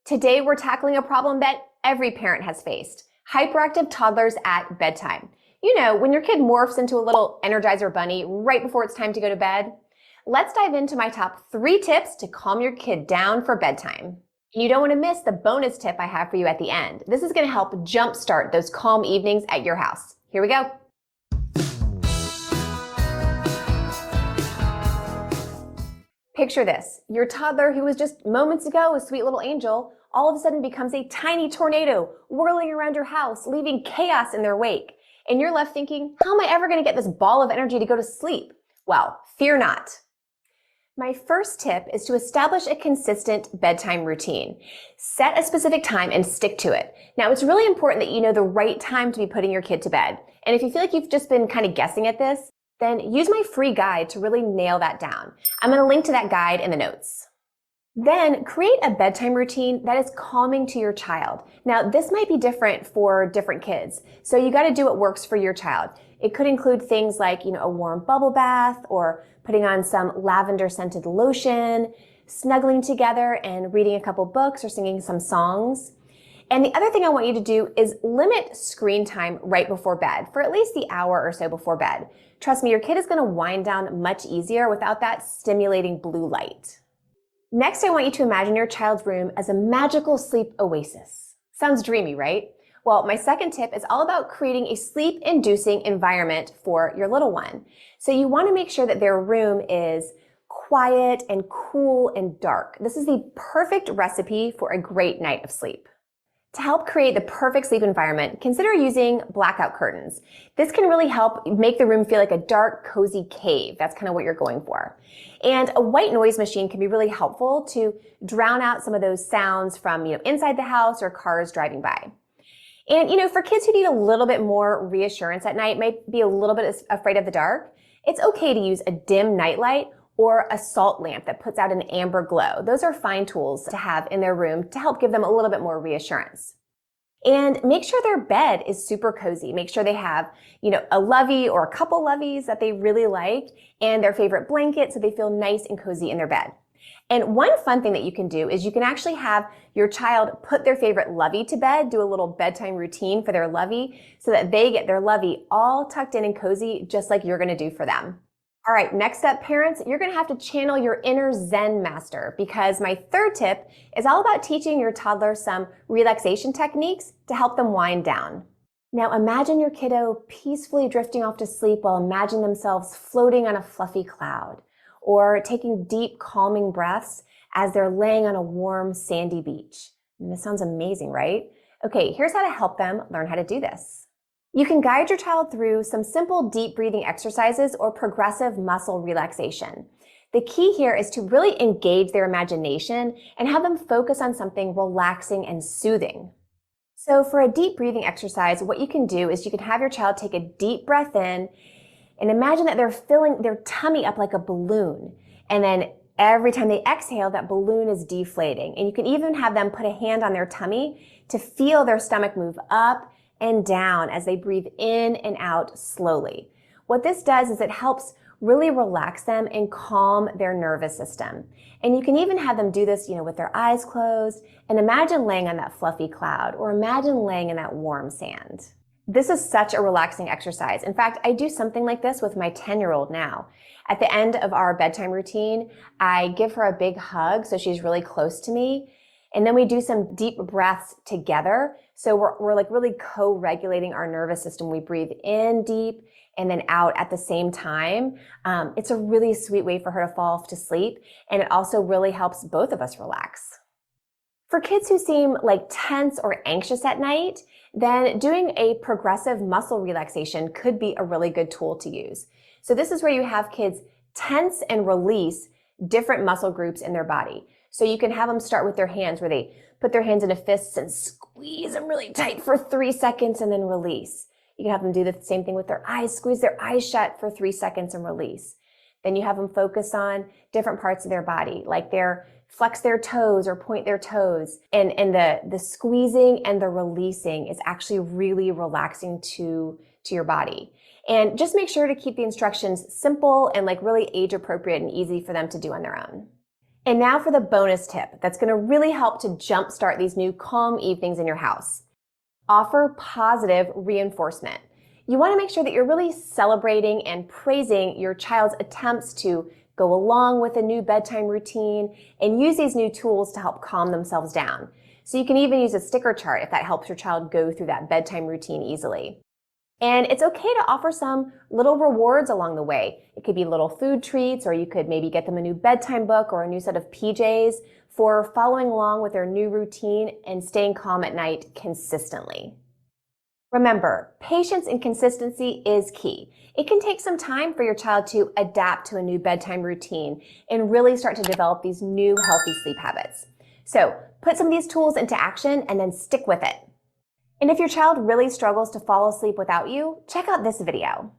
Today, we're tackling a problem that every parent has faced: hyperactive toddlers at bedtime. You know, when your kid morphs into a little energizer bunny right before it's time to go to bed. Let's dive into my top 3 tips to calm your kid down for bedtime. You don't want to miss the bonus tip I have for you at the end. This is going to help jumpstart those calm evenings at your house. Here we go. Picture this. Your toddler, who was just moments ago a sweet little angel, all of a sudden becomes a tiny tornado whirling around your house, leaving chaos in their wake. And you're left thinking, how am I ever going to get this ball of energy to go to sleep? Well, fear not. My first tip is to establish a consistent bedtime routine. Set a specific time and stick to it. Now, it's really important that you know the right time to be putting your kid to bed. And if you feel like you've just been kind of guessing at this, then use my free guide to really nail that down. I'm going to link to that guide in the notes. Then create a bedtime routine that is calming to your child. Now, this might be different for different kids, so you got to do what works for your child. It could include things like, a warm bubble bath, or putting on some lavender scented lotion, snuggling together and reading a couple books or singing some songs. And the other thing I want you to do is limit screen time right before bed for at least the hour or so before bed. Trust me, your kid is going to wind down much easier without that stimulating blue light. Next, I want you to imagine your child's room as a magical sleep oasis. Sounds dreamy, right? Well, my second tip is all about creating a sleep-inducing environment for your little one. So you want to make sure that their room is quiet and cool and dark. This is the perfect recipe for a great night of sleep. To help create the perfect sleep environment, consider using blackout curtains. This can really help make the room feel like a dark, cozy cave. That's kind of what you're going for. And a white noise machine can be really helpful to drown out some of those sounds from, inside the house or cars driving by. And, for kids who need a little bit more reassurance at night, might be a little bit afraid of the dark, it's okay to use a dim nightlight or a salt lamp that puts out an amber glow. Those are fine tools to have in their room to help give them a little bit more reassurance. And make sure their bed is super cozy. Make sure they have, a lovey or a couple loveys that they really like and their favorite blanket so they feel nice and cozy in their bed. And one fun thing that you can do is you can actually have your child put their favorite lovey to bed, do a little bedtime routine for their lovey so that they get their lovey all tucked in and cozy just like you're going to do for them. All right, next up, parents, you're going to have to channel your inner Zen master, because my third tip is all about teaching your toddler some relaxation techniques to help them wind down. Now, imagine your kiddo peacefully drifting off to sleep while imagining themselves floating on a fluffy cloud, or taking deep, calming breaths as they're laying on a warm, sandy beach. And this sounds amazing, right? Okay, here's how to help them learn how to do this. You can guide your child through some simple deep breathing exercises or progressive muscle relaxation. The key here is to really engage their imagination and have them focus on something relaxing and soothing. So for a deep breathing exercise, what you can do is you can have your child take a deep breath in and imagine that they're filling their tummy up like a balloon. And then every time they exhale, that balloon is deflating. And you can even have them put a hand on their tummy to feel their stomach move up and down as they breathe in and out slowly. What this does is it helps really relax them and calm their nervous system. And you can even have them do this, with their eyes closed, and imagine laying on that fluffy cloud, or imagine laying in that warm sand. This is such a relaxing exercise. In fact, I do something like this with my 10-year-old now. At the end of our bedtime routine, I give her a big hug so she's really close to me. And then we do some deep breaths together. So we're like really co-regulating our nervous system. We breathe in deep and then out at the same time. It's a really sweet way for her to fall off to sleep. And it also really helps both of us relax. For kids who seem like tense or anxious at night, then doing a progressive muscle relaxation could be a really good tool to use. So this is where you have kids tense and release different muscle groups in their body. So you can have them start with their hands, where they put their hands into fists and squeeze them really tight for 3 seconds and then release. You can have them do the same thing with their eyes, squeeze their eyes shut for 3 seconds and release. Then you have them focus on different parts of their body, like flex their toes or point their toes. And the squeezing and the releasing is actually really relaxing to your body. And just make sure to keep the instructions simple and really age appropriate and easy for them to do on their own. And now for the bonus tip that's going to really help to jumpstart these new calm evenings in your house. Offer positive reinforcement. You want to make sure that you're really celebrating and praising your child's attempts to go along with a new bedtime routine and use these new tools to help calm themselves down. So you can even use a sticker chart if that helps your child go through that bedtime routine easily. And it's okay to offer some little rewards along the way. It could be little food treats, or you could maybe get them a new bedtime book or a new set of PJs for following along with their new routine and staying calm at night consistently. Remember, patience and consistency is key. It can take some time for your child to adapt to a new bedtime routine and really start to develop these new healthy sleep habits. So put some of these tools into action and then stick with it. And if your child really struggles to fall asleep without you, check out this video.